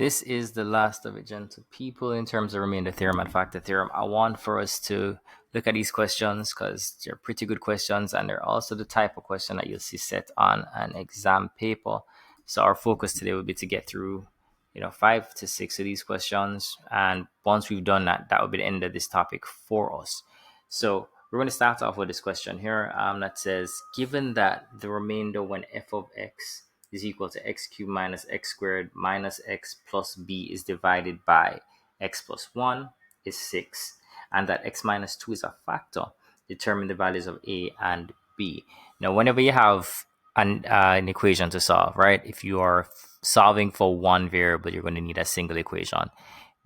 This is the last of it, gentle people, in terms of remainder theorem and factor theorem. I want for us to look at these questions because they're pretty good questions, and they're also the type of question that you'll see set on an exam paper. So our focus today will be to get through 5 to 6 of these questions, and once we've done that, that will be the end of this topic for us. So we're going to start off with this question here that says, given that the remainder when f of x is equal to x cubed minus x squared minus x plus b is divided by x plus 1 is 6, and that x minus 2 is a factor, determine the values of a and b. Now, whenever you have an equation to solve, right, if you are solving for one variable, you're going to need a single equation.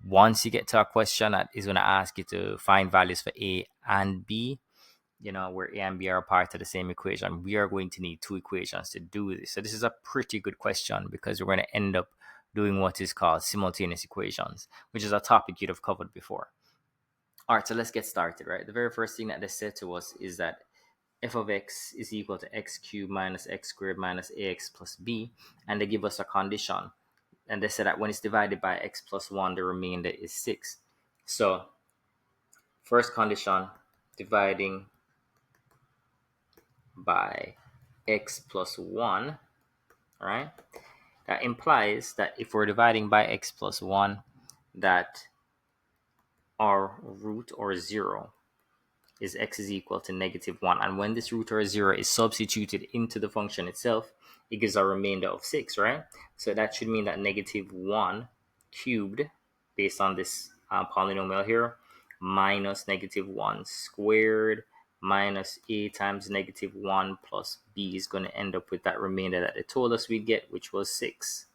Once you get to a question that is going to ask you to find values for a and b, where a and b are part of the same equation, we are going to need two equations to do this. So this is a pretty good question because we're going to end up doing what is called simultaneous equations, which is a topic you'd have covered before. All right, so let's get started, right? The very first thing that they said to us is that f of x is equal to x cubed minus x squared minus ax plus b, and they give us a condition. And they said that when it's divided by x plus 1, the remainder is 6. So first condition, dividing by x plus 1, all right? That implies that if we're dividing by x plus 1, that our root or 0 is x is equal to negative 1. And when this root or 0 is substituted into the function itself, it gives a remainder of 6, right? So that should mean that negative 1 cubed, based on this polynomial here, minus negative 1 squared minus a times negative 1 plus b is going to end up with that remainder that they told us we'd get, which was 6.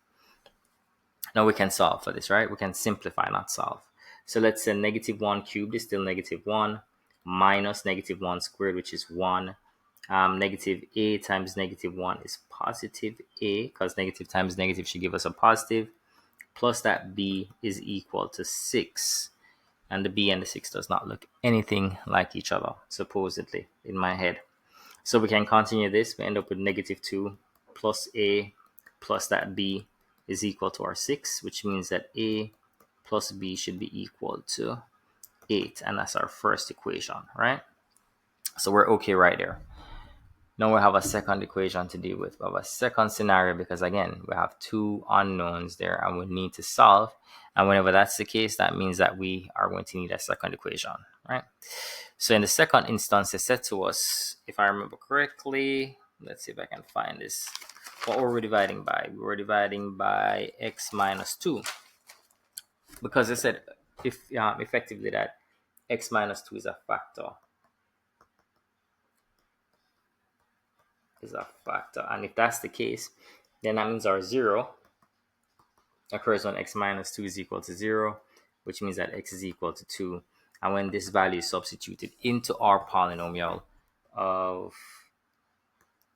Now we can solve for this, right? We can simplify, not solve. So let's say negative 1 cubed is still negative 1 minus negative 1 squared, which is 1. Negative a times negative 1 is positive a, because negative times negative should give us a positive, plus that b is equal to 6. And the b and the 6 does not look anything like each other, supposedly, in my head. So we can continue this. We end up with negative 2 plus a plus that b is equal to our 6, which means that a plus b should be equal to 8. And that's our first equation, right? So we're okay right there. Now we have a second equation to deal with. We have a second scenario because, again, we have two unknowns there and we need to solve. And whenever that's the case, that means that we are going to need a second equation, right? So in the second instance, they said to us, if I remember correctly, let's see if I can find this. What were we dividing by? We were dividing by x minus 2. Because they said effectively that x minus 2 is a factor. And if that's the case, then that means our 0 occurs when x minus 2 is equal to 0, which means that x is equal to 2. And when this value is substituted into our polynomial of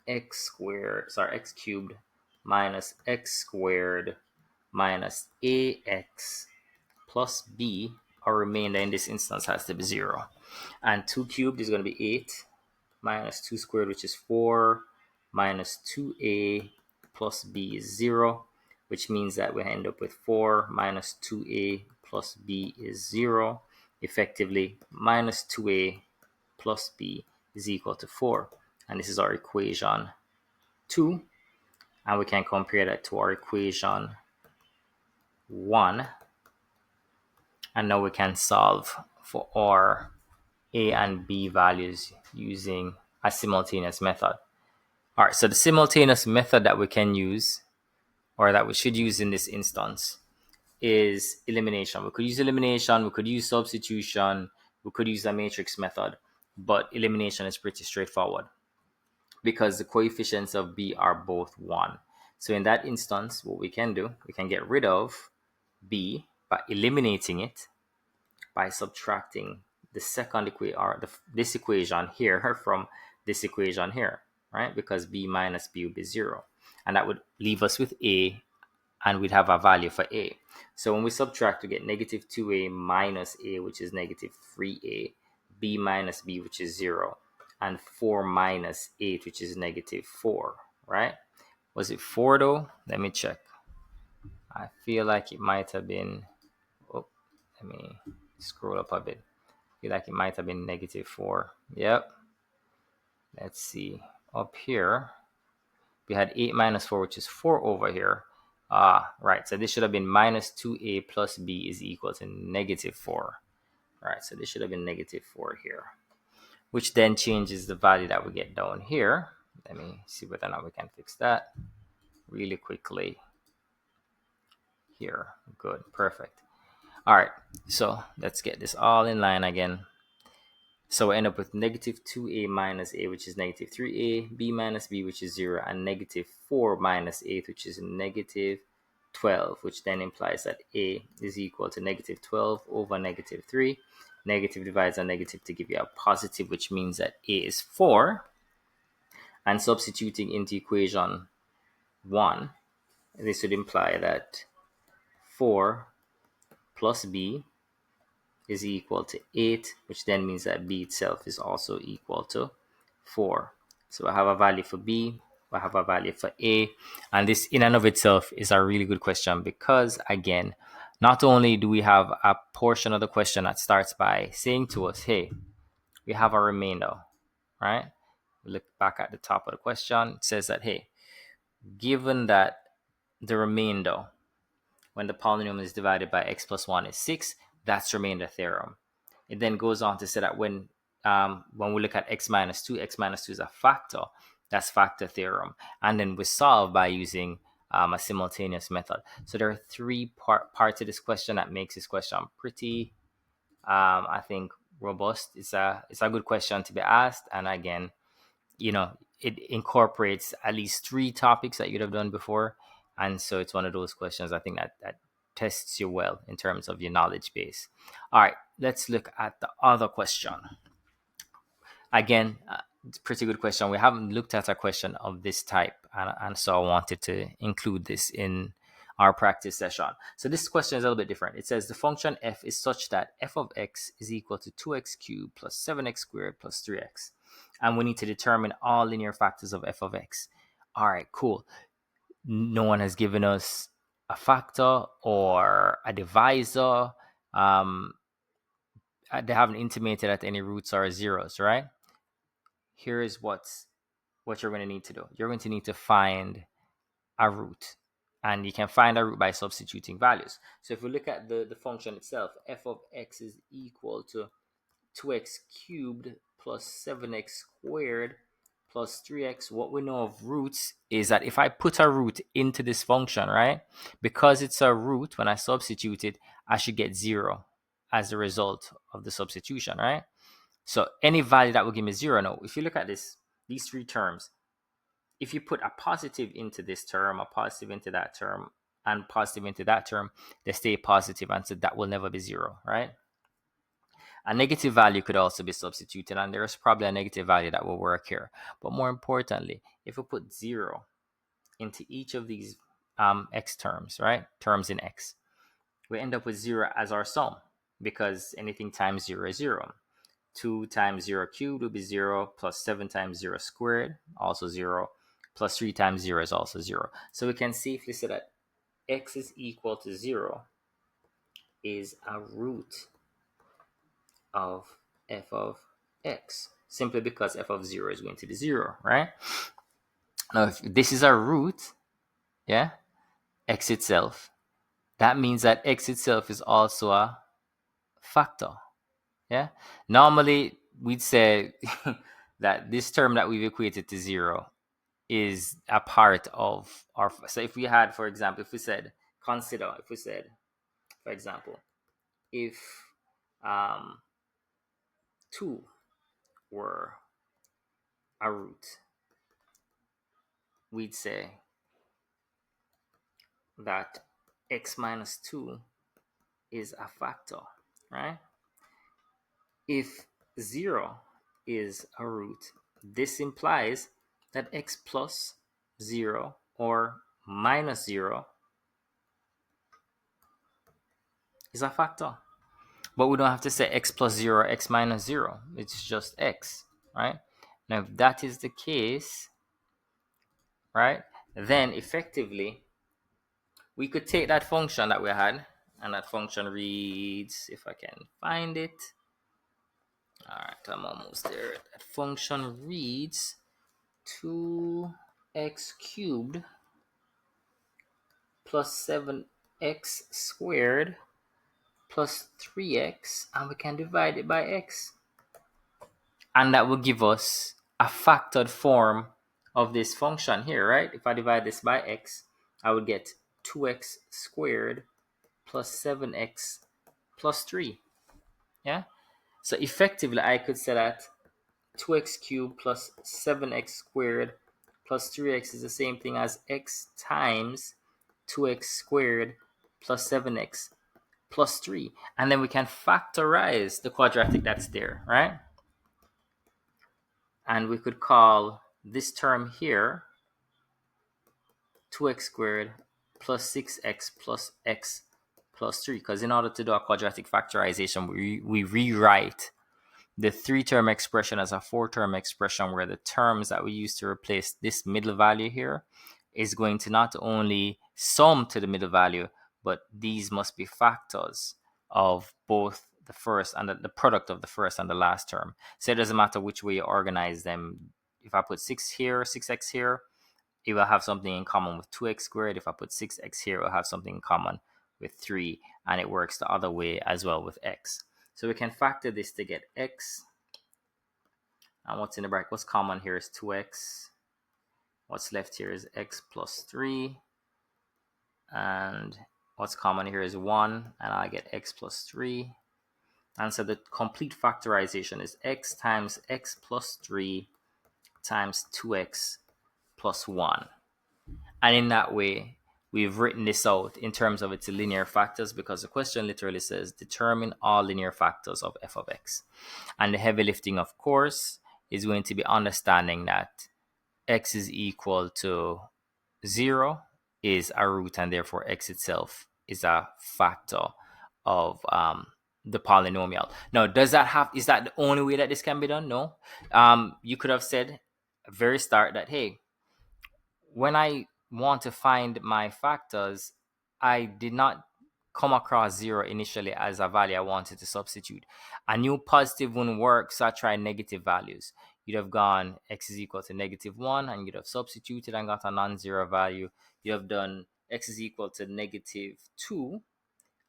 x cubed minus x squared minus ax plus b, our remainder in this instance has to be 0. And 2 cubed is going to be 8 minus 2 squared, which is 4, minus 2a plus b is 0, which means that we end up with 4 minus 2a plus b is 0. Effectively, minus 2a plus b is equal to 4. And this is our equation 2. And we can compare that to our equation 1. And now we can solve for our a and b values using a simultaneous method. All right, so the simultaneous method that we can use, or that we should use in this instance, is elimination. We could use elimination, we could use substitution, we could use the matrix method, but elimination is pretty straightforward because the coefficients of b are both 1. So in that instance, what we can do, we can get rid of b by eliminating it by subtracting the second equation, or this equation here from this equation here, right? Because b minus b would be 0. And that would leave us with a, and we'd have a value for a. So when we subtract, we get negative 2a minus a, which is negative 3a, b minus b, which is 0, and 4 minus 8, which is negative 4, right? Was it 4 though? Let me check. I feel like it might have been, oh, let me scroll up a bit. I feel like it might have been -4. Yep. Let's see. Up here, we had 8 minus 4, which is 4 over here. Right. So this should have been minus 2a plus b is equal to -4. Right. So this should have been -4 here, which then changes the value that we get down here. Let me see whether or not we can fix that really quickly here. Good. Perfect. All right. So let's get this all in line again. So we end up with -2a minus a, which is -3a, b minus b, which is 0, and -4 minus 8, which is -12, which then implies that a is equal to -12 over -3. Negative divides a negative to give you a positive, which means that a is 4. And substituting into equation 1, this would imply that 4 plus b is equal to 8, which then means that b itself is also equal to 4. So I have a value for b, I have a value for a, and this in and of itself is a really good question because, again, not only do we have a portion of the question that starts by saying to us, hey, we have a remainder, right? We look back at the top of the question, it says that, hey, given that the remainder when the polynomial is divided by x plus 1 is 6, that's remainder theorem. It then goes on to say that when we look at x minus 2 is a factor, that's factor theorem. And then we solve by using a simultaneous method. So there are three parts of this question that makes this question pretty, I think, robust. It's a good question to be asked. And again, it incorporates at least 3 topics that you'd have done before. And so it's one of those questions I think that tests you well in terms of your knowledge base. All right, let's look at the other question. Again, it's a pretty good question. We haven't looked at a question of this type, and so I wanted to include this in our practice session. So this question is a little bit different. It says the function f is such that f of x is equal to 2x cubed plus 7x squared plus 3x. And we need to determine all linear factors of f of x. All right, cool. No one has given us a factor or a divisor. They haven't intimated that any roots are zeros, right? Here is what you're going to need to do. You're going to need to find a root. And you can find a root by substituting values. So if we look at the function itself, f of x is equal to 2x cubed plus 7x squared plus 3x. What we know of roots is that if I put a root into this function, right, because it's a root, when I substitute it, I should get 0 as a result of the substitution, right? So any value that will give me 0. Now, if you look at these 3 terms, if you put a positive into this term, a positive into that term, and positive into that term, they stay positive, and so that will never be 0, right? A negative value could also be substituted, and there's probably a negative value that will work here. But more importantly, if we put 0 into each of these x terms, right? Terms in x, we end up with 0 as our sum, because anything times 0 is 0. 2 times 0 cubed will be 0, plus 7 times 0 squared, also 0, plus 3 times 0 is also 0. So we can safely say that x is equal to 0 is a root of f of x, simply because f of 0 is going to be 0, right? Now, if this is a root, yeah, x itself, that means that x itself is also a factor, yeah? Normally, we'd say that this term that we've equated to 0 is a part of our, so if we had, for example, if we said, for example, if 2 were a root, we'd say that x minus 2 is a factor, right? If 0 is a root, this implies that x plus 0 or minus 0 is a factor. But we don't have to say x plus 0 or x minus 0. It's just x, right? Now, if that is the case, right, then effectively we could take that function that we had, and that function reads, if I can find it. All right, I'm almost there. That function reads 2x cubed plus 7x squared plus 3x, and we can divide it by x. And that will give us a factored form of this function here, right? If I divide this by x, I would get 2x squared plus 7x plus 3. Yeah? So effectively, I could say that 2x cubed plus 7x squared plus 3x is the same thing as x times 2x squared plus 7x plus 3. And then we can factorize the quadratic that's there, right? And we could call this term here 2x squared plus 6x plus x plus 3, because in order to do a quadratic factorization, we rewrite the 3-term expression as a 4-term expression, where the terms that we use to replace this middle value here is going to not only sum to the middle value, but these must be factors of both the first and the product of the first and the last term. So it doesn't matter which way you organize them. If I put 6 here, 6x here, it will have something in common with 2x squared. If I put 6x here, it will have something in common with 3, and it works the other way as well with x. So we can factor this to get x, and what's in the bracket, what's common here is 2x. What's left here is x plus 3, and what's common here is 1, and I get x plus 3. And so the complete factorization is x times x plus 3 times 2x plus 1. And in that way, we've written this out in terms of its linear factors, because the question literally says determine all linear factors of f of x. And the heavy lifting, of course, is going to be understanding that x is equal to 0 is a root, and therefore x itself is a factor of the polynomial. Now, is that the only way that this can be done? No. You could have said at the very start that, hey, when I want to find my factors, I did not come across 0 initially as a value I wanted to substitute. I knew positive wouldn't work, so I tried negative values. You'd have gone x is equal to -1, and you'd have substituted and got a non-zero value. You have done x is equal to -2,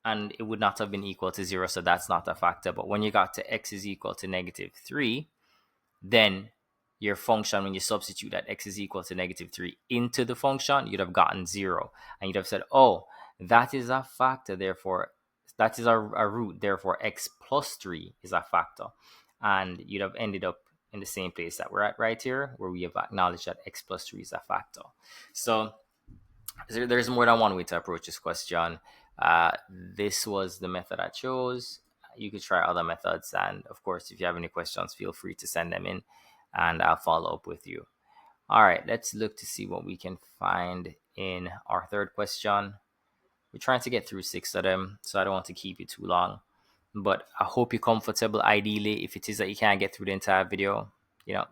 and it would not have been equal to 0, so that's not a factor. But when you got to x is equal to -3, then your function, when you substitute that x is equal to -3 into the function, you'd have gotten 0. And you'd have said, oh, that is a factor, therefore, that is a root, therefore x plus 3 is a factor. And you'd have ended up in the same place that we're at right here, where we have acknowledged that x plus 3 is a factor. So there's more than one way to approach this question. This was the method I chose. You could try other methods, and of course, if you have any questions, feel free to send them in and I'll follow up with you. All right, let's look to see what we can find in our third question. We're trying to get through 6 of them, so I don't want to keep you too long, but I hope you're comfortable. Ideally, if it is that you can't get through the entire video,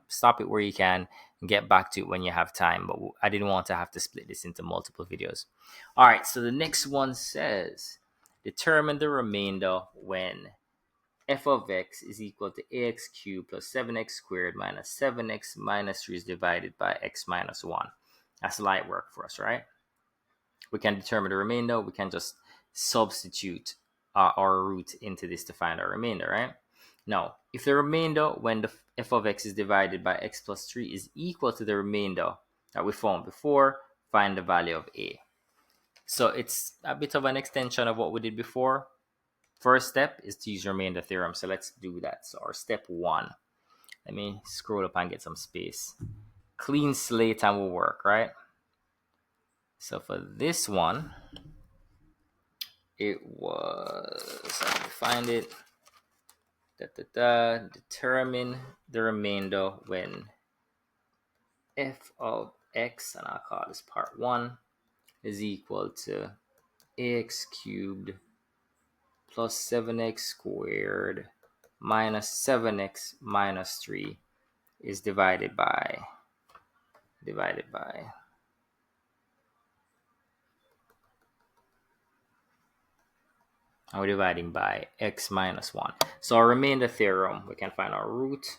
stop it where you can and get back to it when you have time. But I didn't want to have to split this into multiple videos. All right, so the next one says determine the remainder when f of x is equal to ax cubed plus 7x squared minus 7x minus 3 is divided by x minus 1. That's light work for us, right? We can determine the remainder. We can just substitute our root into this to find our remainder, right? Now, if the remainder when the f of x is divided by x plus 3 is equal to the remainder that we found before, find the value of a. So it's a bit of an extension of what we did before. First step is to use remainder theorem. So let's do that. So our step 1. Let me scroll up and get some space. Clean slate and we'll work, right? So for this one, it was, let me find it. Determine the remainder when f of x, and I'll call this part 1, is equal to ax cubed plus 7x squared minus 7x minus 3 is divided by and we're dividing by x minus 1. So our remainder theorem, we can find our root.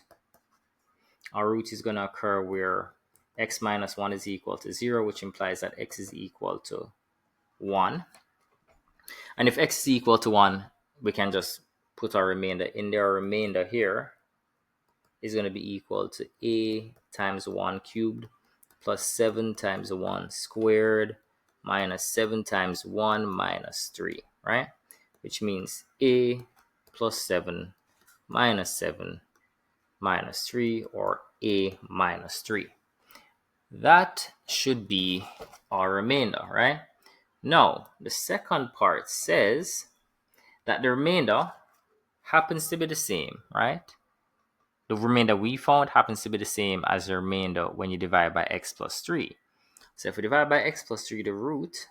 Our root is going to occur where x minus 1 is equal to 0, which implies that x is equal to 1. And if x is equal to 1, we can just put our remainder in there. Our remainder here is going to be equal to a times 1 cubed plus 7 times 1 squared minus 7 times 1 minus 3, right? Which means a plus 7 minus 3, or a minus 3. That should be our remainder, right? Now, the second part says that the remainder happens to be the same, right? The remainder we found happens to be the same as the remainder when you divide by x plus 3. So if we divide by x plus 3, the root,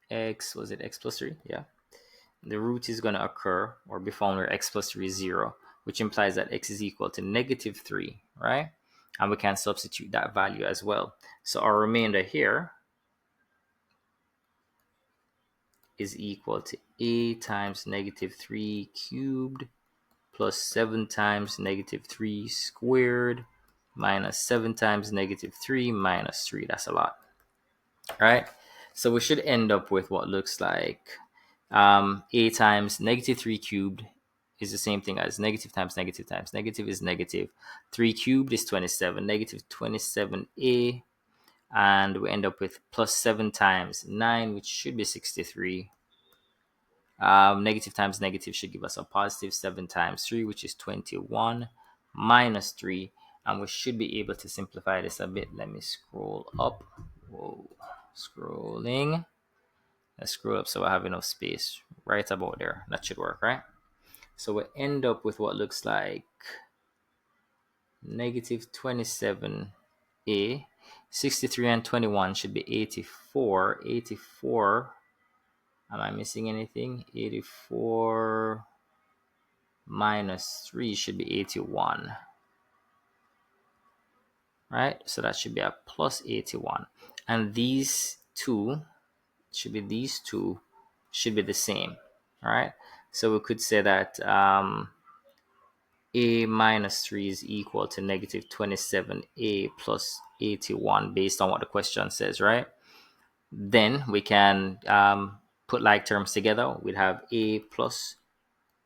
x plus 3? Yeah. The root is going to occur or be found where x plus 3 is 0, which implies that x is equal to negative 3, right? And we can substitute that value as well. So our remainder here is equal to a times negative 3 cubed plus 7 times negative 3 squared minus 7 times negative 3 minus 3. That's a lot, right? So we should end up with what looks like a times negative 3 cubed is the same thing as negative times negative times negative is negative. 3 cubed is 27, negative 27a, and we end up with plus 7 times 9, which should be 63. Negative times negative should give us a positive 7 times 3, which is 21, minus 3. And we should be able to simplify this a bit. Let me scroll up. Whoa, scrolling. Let's scroll up so I have enough space right about there. That should work, right? So we end up with what looks like negative 27a. 63 and 21 should be 84. 84. Am I missing anything? 84 minus 3 should be 81. Right? So that should be a plus 81. And these two should be the same. All right? So we could say that a minus 3 is equal to negative 27a plus 81 based on what the question says, right? Then we can put like terms together. We'd have a plus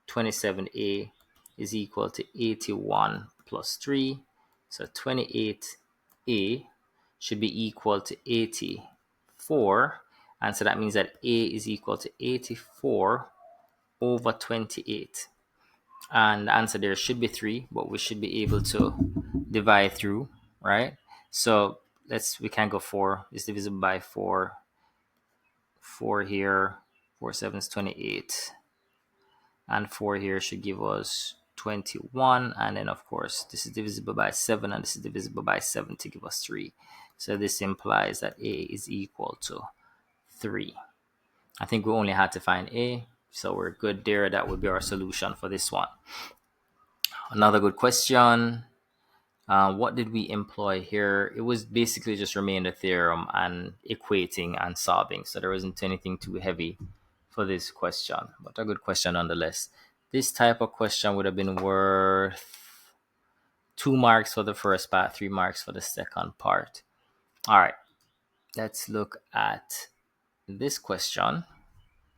27a is equal to 81 plus 3. So 28a should be equal to 84. And so that means that a is equal to 84 over 28. And the answer there should be 3, but we should be able to divide through, right? So we can go 4. It's divisible by 4. 4 here, 4 7 is 28. And 4 here should give us 21. And then, of course, this is divisible by 7, and this is divisible by 7 to give us 3. So this implies that a is equal to 3. I think we only had to find a, so we're good there. That would be our solution for this one. Another good question. What did we employ here? It was basically just remainder theorem and equating and solving. So there wasn't anything too heavy for this question, but a good question nonetheless. This type of question would have been worth 2 marks for the first part, 3 marks for the second part. All right, let's look at this question.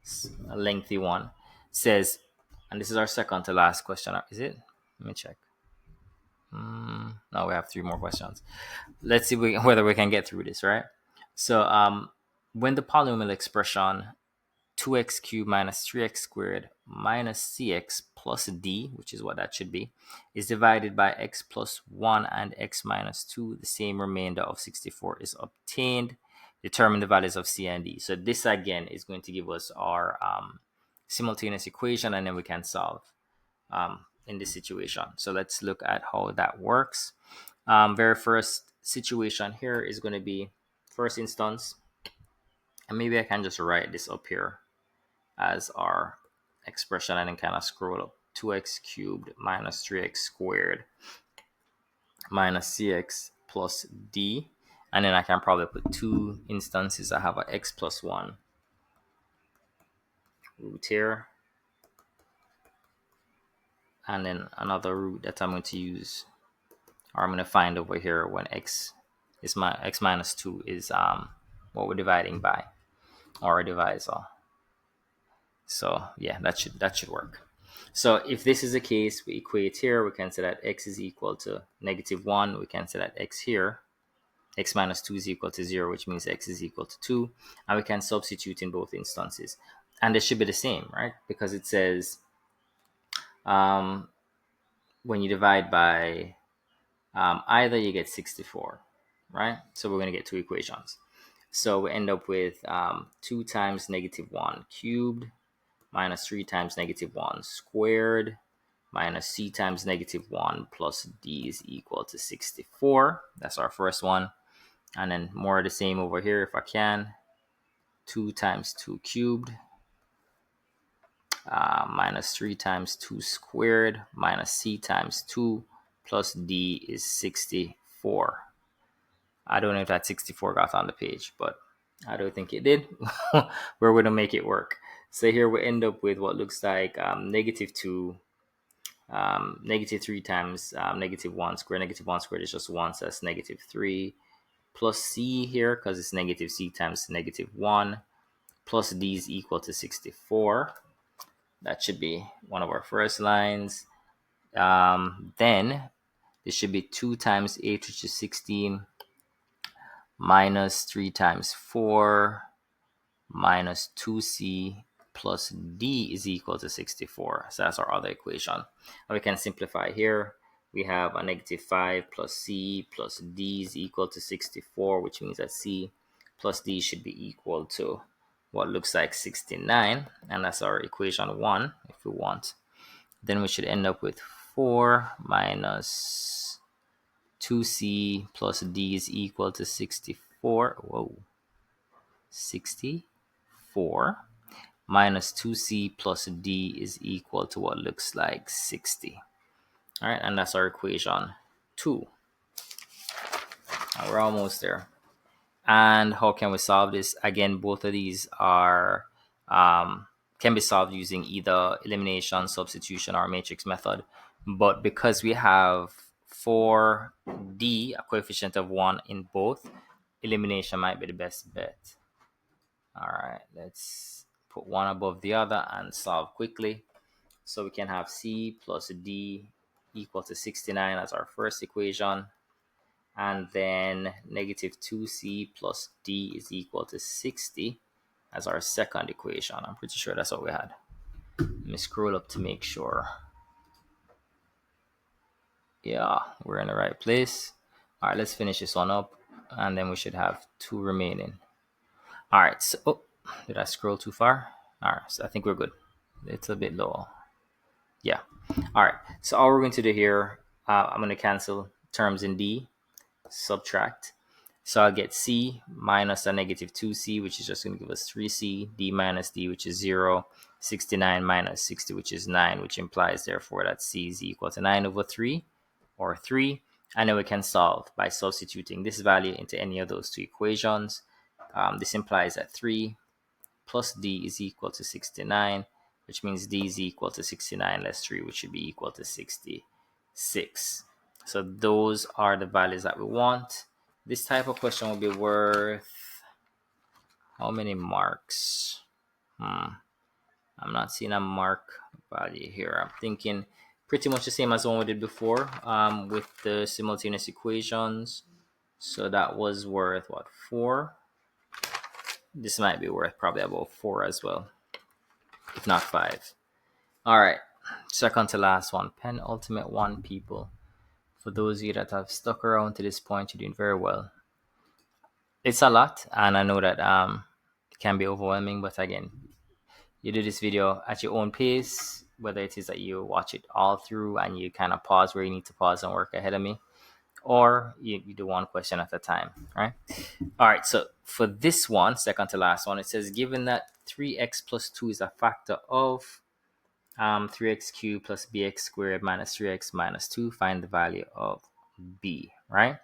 It's a lengthy one. It says, and this is our second to last question. Is it? Let me check. No, we have 3 more questions. Let's see whether we can get through this, right? So when the polynomial expression 2x cubed minus 3x squared minus cx plus d, which is what that should be, is divided by x plus 1 and x minus 2, the same remainder of 64 is obtained. Determine the values of c and d. So this again is going to give us our simultaneous equation, and then we can solve in this situation. So let's look at how that works. Very first situation here is going to be first instance, and maybe I can just write this up here as our expression and then kind of scroll up. 2x cubed minus 3x squared minus cx plus d, and then I can probably put 2 instances. I have a x plus 1 root here, and then another root that I'm going to use, or I'm going to find over here when x minus 2 is what we're dividing by, or a divisor. So yeah, that should work. So if this is the case, we equate here, we can say that x is equal to -1. We can say that x here, x minus 2 is equal to 0, which means x is equal to 2. And we can substitute in both instances. And they should be the same, right? Because it says when you divide by either, you get 64, right? So we're going to get two equations. So we end up with 2 times -1 cubed minus 3 times -1 squared minus c times -1 plus d is equal to 64. That's our first one. And then more of the same over here if I can. 2 times 2 cubed minus 3 times 2 squared minus c times 2 plus d is 64. I don't know if that 64 got on the page, but I don't think it did. We're going to make it work. So here we end up with what looks like -2, -3 times -1 squared. -1 squared is just 1, so that's -3 plus c here because it's -c times -1 plus d is equal to 64. That should be one of our first lines. Then this should be 2 times 8, which is 16, minus 3 times 4 minus 2c plus d is equal to 64. So that's our other equation. And we can simplify here. We have a -5 plus c plus d is equal to 64, which means that c plus d should be equal to what looks like 69. And that's our equation 1 if we want. Then we should end up with 4 minus 2c plus d is equal to 64. Whoa. 64 minus 2c plus d is equal to what looks like 60. All right, and that's our equation 2. And we're almost there. And how can we solve this? Again, both of these are can be solved using either elimination, substitution, or matrix method. But because we have 4d, a coefficient of 1 in both, elimination might be the best bet. All right, let's put one above the other and solve quickly. So we can have c plus d equal to 69 as our first equation. And then -2c plus d is equal to 60 as our second equation. I'm pretty sure that's what we had. Let me scroll up to make sure. Yeah, we're in the right place. All right, let's finish this one up. And then we should have 2 remaining. All right, so, oh, did I scroll too far? All right, so I think we're good. It's a bit low. Yeah. All right, so all we're going to do here, I'm going to cancel terms in D, subtract. So I'll get C minus a -2C, which is just going to give us 3C, D minus D, which is 0, 69 minus 60, which is 9, which implies, therefore, that C is equal to 9 over 3, or 3. And then we can solve by substituting this value into any of those two equations. This implies that 3 plus D is equal to 69, which means D is equal to 69 less 3, which should be equal to 66. So those are the values that we want. This type of question will be worth how many marks? I'm not seeing a mark value here. I'm thinking pretty much the same as the one we did before with the simultaneous equations. So that was worth what, 4? This might be worth probably about 4 as well, if not 5. All right, second to last one, penultimate one, people. For those of you that have stuck around to this point, you're doing very well. It's a lot, and I know that it can be overwhelming, but again, you do this video at your own pace, whether it is that you watch it all through and you kind of pause where you need to pause and work ahead of me, or you do one question at a time, right? All right, so for this one, second to last one, it says, given that 3x plus 2 is a factor of 3x cubed plus bx squared minus 3x minus 2, find the value of b, right?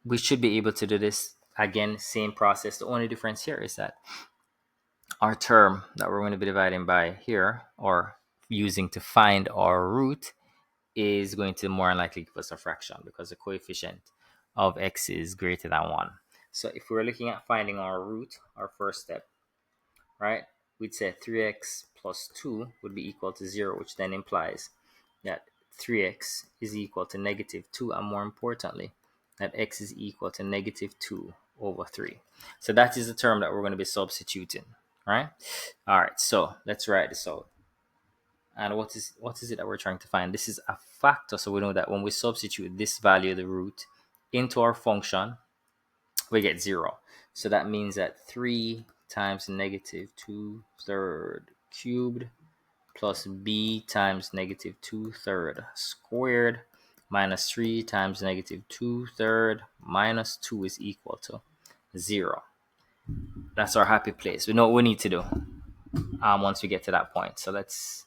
We should be able to do this again, same process. The only difference here is that our term that we're going to be dividing by here, or using to find our root, is going to more than likely give us a fraction because the coefficient of x is greater than 1. So if we're looking at finding our root, our first step, right, we'd say 3x plus 2 would be equal to 0, which then implies that 3x is equal to negative 2, and more importantly, that x is equal to negative 2 over 3. So that is the term that we're going to be substituting, right? All right, so let's write this out. And what is it that we're trying to find? This is a factor, so we know that when we substitute this value, the root, into our function, we get 0. So that means that 3 times negative 2/3 cubed plus b times negative 2/3 squared minus 3 times negative 2/3 minus 2 is equal to 0. That's our happy place. We know what we need to do once we get to that point. So let's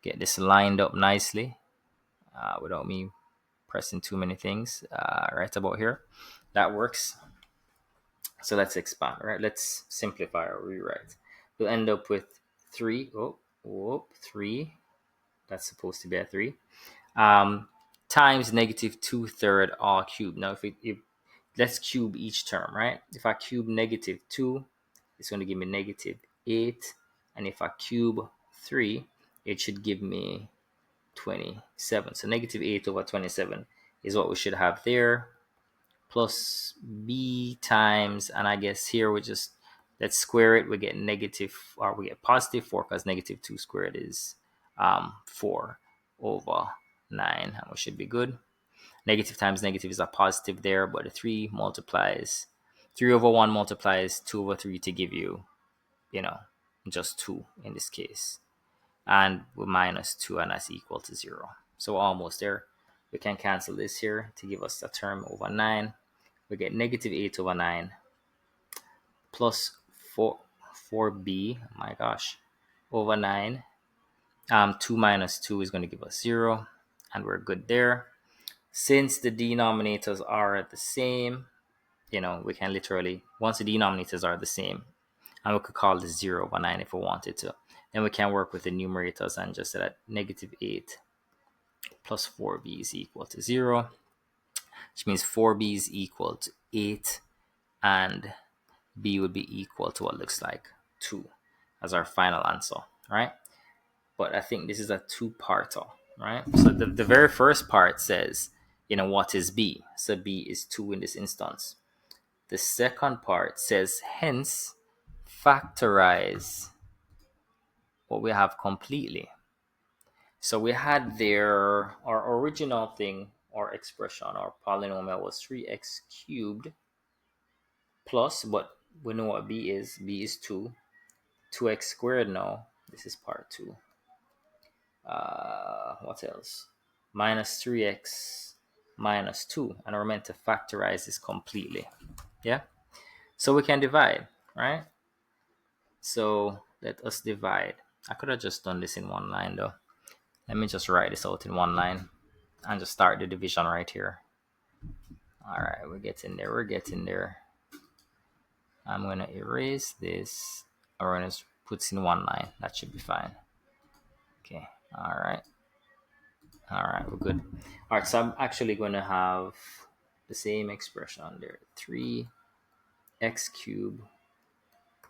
get this lined up nicely without me pressing too many things right about here. That works. So let's expand, right? Let's simplify or rewrite. We'll end up with 3. 3. That's supposed to be a 3. Times negative 2/3 all cubed. Now, if let's cube each term, right? If I cube negative 2, it's going to give me negative 8. And if I cube 3, it should give me 27. So negative 8 over 27 is what we should have there. Plus b times, and I guess here we just, let's square it. We get negative, or we get positive 4, because negative 2 squared is 4 over 9, and we should be good. Negative times negative is a positive there, but the 3 multiplies, 3 over 1 multiplies 2 over 3 to give you, just 2 in this case. And with minus 2, and that's equal to 0. So we're almost there. We can cancel this here to give us the term over 9. We get negative 8 over 9 plus 4b, my gosh, over 9. 2 minus 2 is going to give us 0, and we're good there. Since the denominators are the same, we can literally, once the denominators are the same, and we could call this 0 over 9 if we wanted to, then we can work with the numerators and just say that negative 8 plus 4b is equal to 0, which means 4b is equal to 8, and b would be equal to what looks like 2 as our final answer, right? But I think this is a two-parter, right? So the very first part says, what is b? So b is 2 in this instance. The second part says, hence, factorize what we have completely. So we had there, our original thing, our expression, our polynomial was 3x cubed plus, but we know what b is. B is 2. 2x squared now. This is part 2. What else? Minus 3x minus 2. And we're meant to factorize this completely. Yeah? So we can divide, right? So let us divide. I could have just done this in one line though. Let me just write this out in one line and just start the division right here. All right, we're getting there. I'm going to erase this. We're going to put it in one line. That should be fine. Okay, all right, we're good. All right, so I'm actually going to have the same expression there. 3x cubed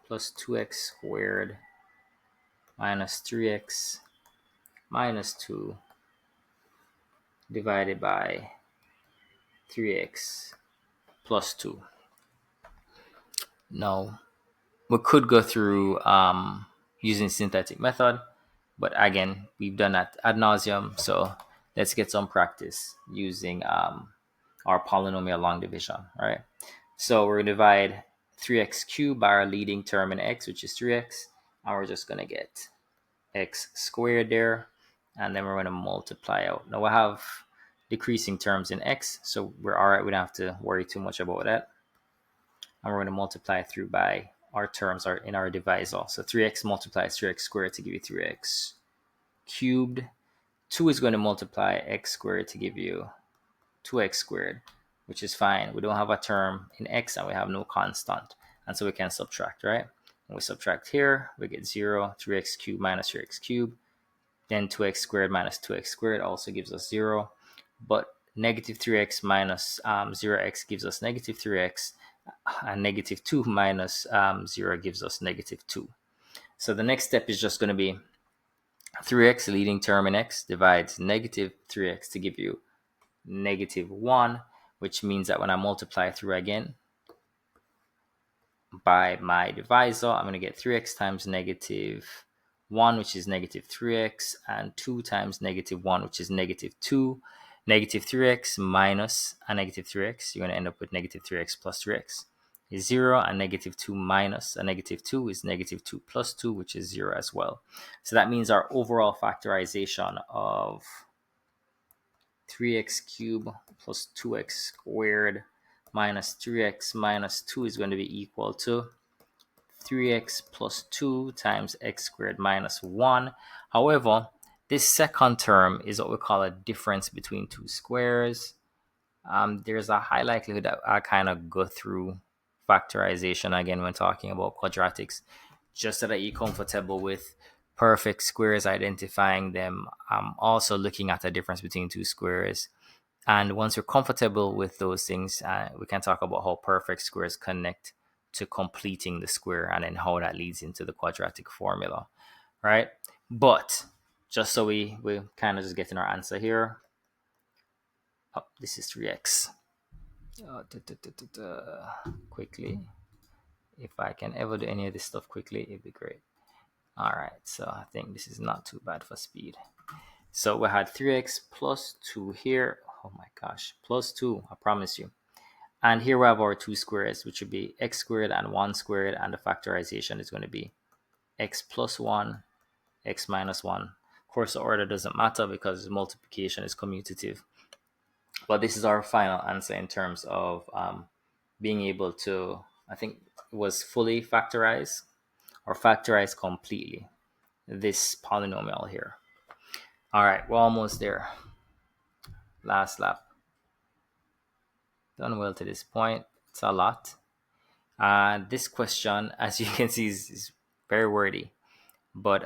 plus 2x squared minus 3x minus 2 divided by 3x plus 2. Now, we could go through using synthetic method, but again, we've done that ad nauseum, so let's get some practice using our polynomial long division, right? So we're going to divide 3x cubed by our leading term in x, which is 3x, and we're just going to get x squared there, and then we're going to multiply out. Now we have decreasing terms in x, so we're all right. We don't have to worry too much about that. And we're going to multiply through by our terms are in our divisor. So 3x multiplies 3x squared to give you 3x cubed. 2 is going to multiply x squared to give you 2x squared, which is fine. We don't have a term in x and we have no constant, and so we can subtract, right? When we subtract here, we get 0, 3x cubed minus 3x cubed. Then 2x squared minus 2x squared also gives us 0. But negative 3x minus 0x gives us negative 3x. And negative 2 minus 0 gives us negative 2. So the next step is just going to be 3x leading term in x divides negative 3x to give you negative 1, which means that when I multiply through again by my divisor, I'm going to get 3x times negative 1, which is negative 3x, and 2 times negative 1, which is negative 2. Negative 3x minus a negative 3x, you're going to end up with negative 3x plus 3x is 0, and negative 2 minus a negative 2 is negative 2 plus 2, which is 0 as well. So that means our overall factorization of 3x cubed plus 2x squared minus 3x minus 2 is going to be equal to 3x plus 2 times x squared minus 1. However, this second term is what we call a difference between two squares. There's a high likelihood that I kind of go through factorization again when talking about quadratics, just so that you're comfortable with perfect squares, identifying them. I'm also looking at the difference between two squares. And once you're comfortable with those things, we can talk about how perfect squares connect to completing the square and then how that leads into the quadratic formula, right? But just so we kind of just getting our answer here. Oh, this is 3x. Quickly. If I can ever do any of this stuff quickly, it'd be great. All right, so I think this is not too bad for speed. So we had 3x plus 2 here. Oh my gosh, plus 2, I promise you. And here we have our two squares, which would be x squared and 1 squared, and the factorization is going to be x plus 1, x minus 1. Of course, the order doesn't matter because multiplication is commutative. But this is our final answer in terms of being able to, I think it was fully factorize or factorize completely this polynomial here. All right, we're almost there. Last lap. Done well to this point. It's a lot. This question, as you can see, is very wordy, but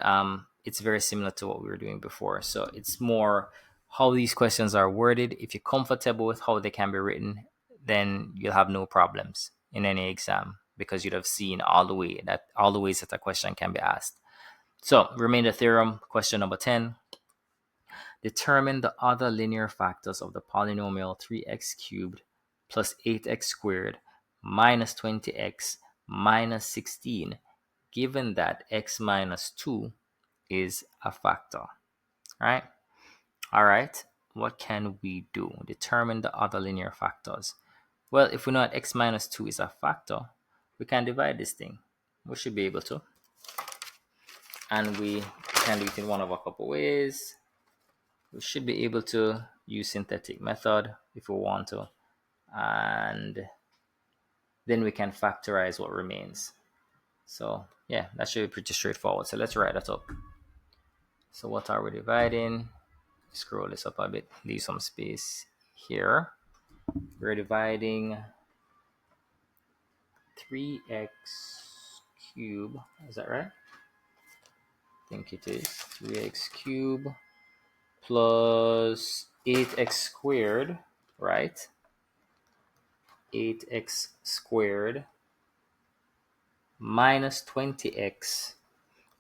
it's very similar to what we were doing before. So it's more how these questions are worded. If you're comfortable with how they can be written, then you'll have no problems in any exam because you'd have seen all the ways that a question can be asked. So remainder theorem, question number 10. Determine the other linear factors of the polynomial 3x cubed plus 8x squared minus 20x minus 16, given that x minus 2 is a factor, right? All right, what can we do? Determine the other linear factors. Well, if we know that x minus 2 is a factor, we can divide this thing. We should be able to. And we can do it in one of a couple ways. We should be able to use synthetic method if we want to. And then we can factorize what remains. So yeah, that should be pretty straightforward. So let's write that up. So what are we dividing? Scroll this up a bit, leave some space here. We're dividing 3x cubed. Is that right? I think it is. 3x cubed plus 8x squared, right? 8x squared minus 20x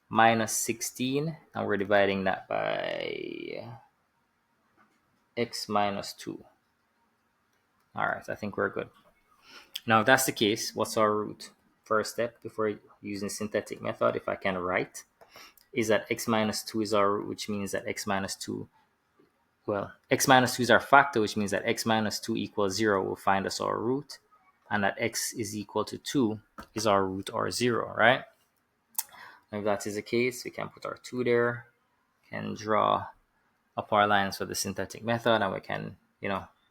minus 16, and we're dividing that by x minus 2. All right, I think we're good. Now, if that's the case, what's our root? First step before using synthetic method, if I can write, is that x minus 2 is our root, which means that x minus 2, well, x minus 2 is our factor, which means that x minus 2 equals 0 will find us our root, and that x is equal to 2 is our root or 0, right? And if that is the case, we can put our 2 there, can draw up our lines for the synthetic method, and we can,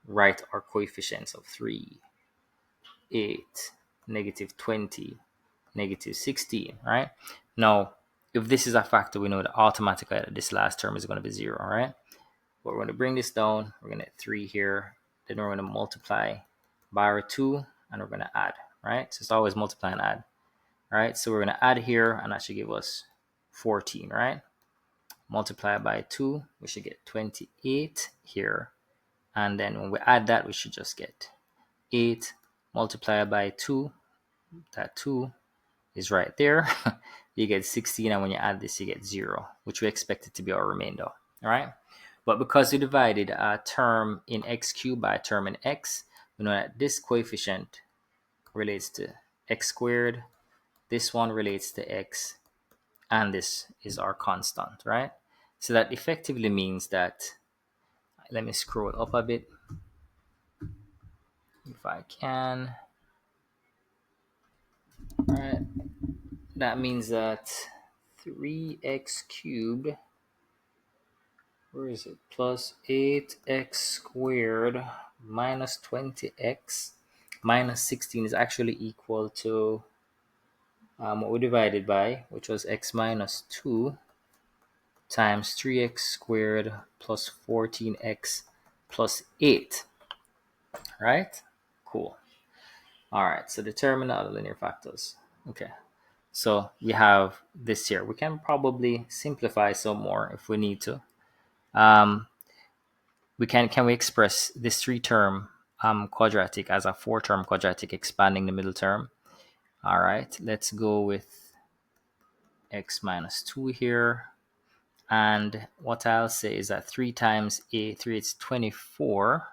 write our coefficients of 3, 8, negative 20, negative 16, right? Now, if this is a factor, we know that automatically that this last term is going to be 0, right? But we're going to bring this down. We're going to get 3 here. Then we're going to multiply by our 2, and we're going to add, right? So it's always multiply and add, All right, so we're going to add here, and that should give us 14, right? Multiply by 2, we should get 28 here. And then when we add that, we should just get 8 multiplied by 2. That 2 is right there. You get 16, and when you add this, you get 0, which we expect it to be our remainder. All right? But because we divided a term in x cubed by a term in x, we know that this coefficient relates to x squared, this one relates to x, and this is our constant, right? So that effectively means that, let me scroll up a bit if I can. All right, that means that 3x cubed, where is it, plus 8x squared minus 20x minus 16 is actually equal to what we divided by, which was x minus 2 times 3x squared plus 14x plus 8, right? Cool. All right, so determine the other linear factors. Okay, so we have this here. We can probably simplify some more if we need to. Can we express this 3-term quadratic as a 4-term quadratic expanding the middle term? All right, let's go with x minus 2 here. And what I'll say is that 3 times 3 is 24.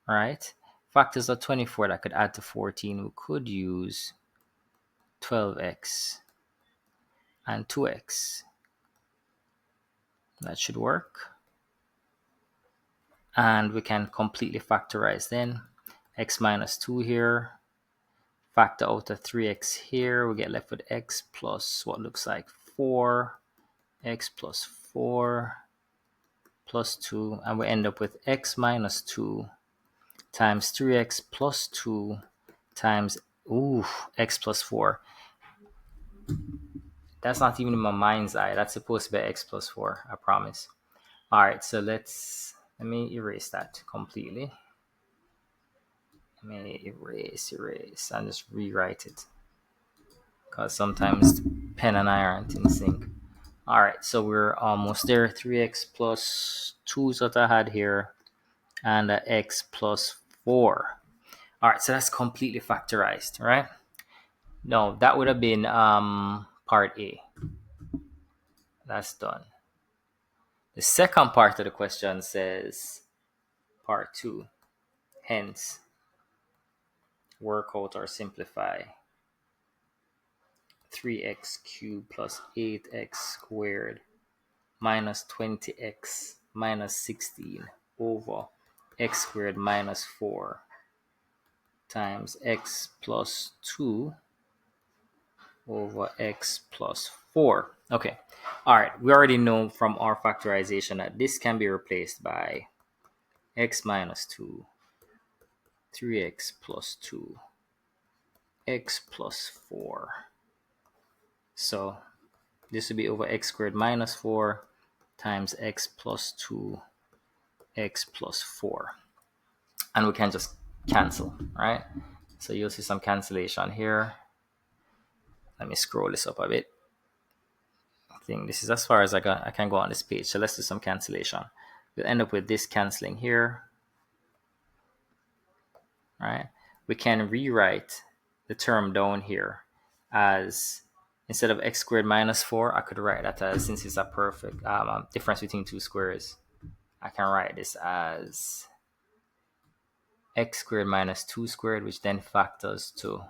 All right, factors of 24 that could add to 14. We could use 12x and 2x. That should work. And we can completely factorize then. X minus 2 here. Factor out the 3x here. We get left with x plus what looks like 4. X plus 4 plus 2. And we end up with x minus 2 times 3x plus 2 times, x plus 4. That's not even in my mind's eye. That's supposed to be x plus 4, I promise. All right, so let me erase that completely. Let me erase, and just rewrite it. Because sometimes pen and I aren't in sync. All right, so we're almost there. 3x plus 2 is what I had here, and x plus 4. All right, so that's completely factorized, right? No, that would have been part A. That's done. The second part of the question says part 2. Hence, work out or simplify 3x cubed plus 8x squared minus 20x minus 16 over x squared minus 4 times x plus 2 over x plus 4. Okay, all right, we already know from our factorization that this can be replaced by x minus 2, 3x plus 2, x plus 4. So this would be over x squared minus 4 times x plus 2, x plus 4. And we can just cancel, right? So you'll see some cancellation here. Let me scroll this up a bit. I think this is as far as I can go on this page. So let's do some cancellation. We'll end up with this canceling here, right? We can rewrite the term down here as, instead of x squared minus 4, I could write that as, since it's a perfect difference between two squares, I can write this as x squared minus 2 squared, which then factors to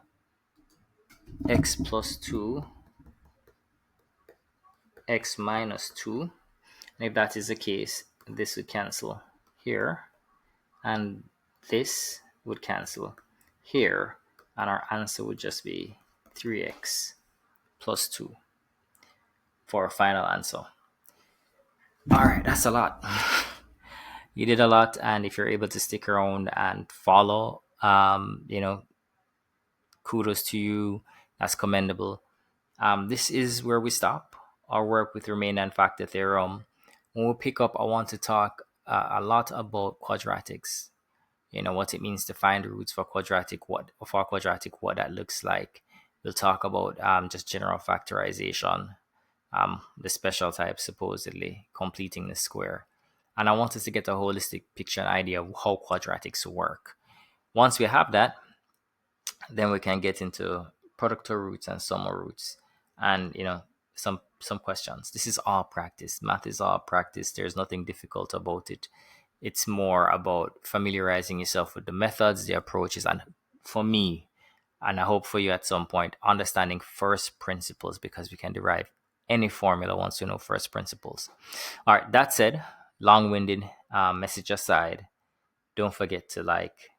x plus 2, x minus 2. And if that is the case, this would cancel here, and this would cancel here, and our answer would just be 3x plus 2 for a final answer. All right, that's a lot. You did a lot, and if you're able to stick around and follow, kudos to you. That's commendable. This is where we stop our work with Remainder and Factor Theorem. When we pick up, I want to talk a lot about quadratics. What it means to find the roots for quadratic, what that looks like. We'll talk about just general factorization, the special type supposedly completing the square. And I want us to get a holistic picture and idea of how quadratics work. Once we have that, then we can get into productor roots and summer roots, and some questions. This is all practice. Math is all practice. There's nothing difficult about it. It's more about familiarizing yourself with the methods, the approaches, and for me, and I hope for you at some point, understanding first principles, because we can derive any formula once you know first principles. All right, that said, long-winded message aside, don't forget to like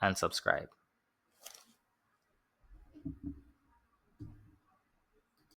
and subscribe.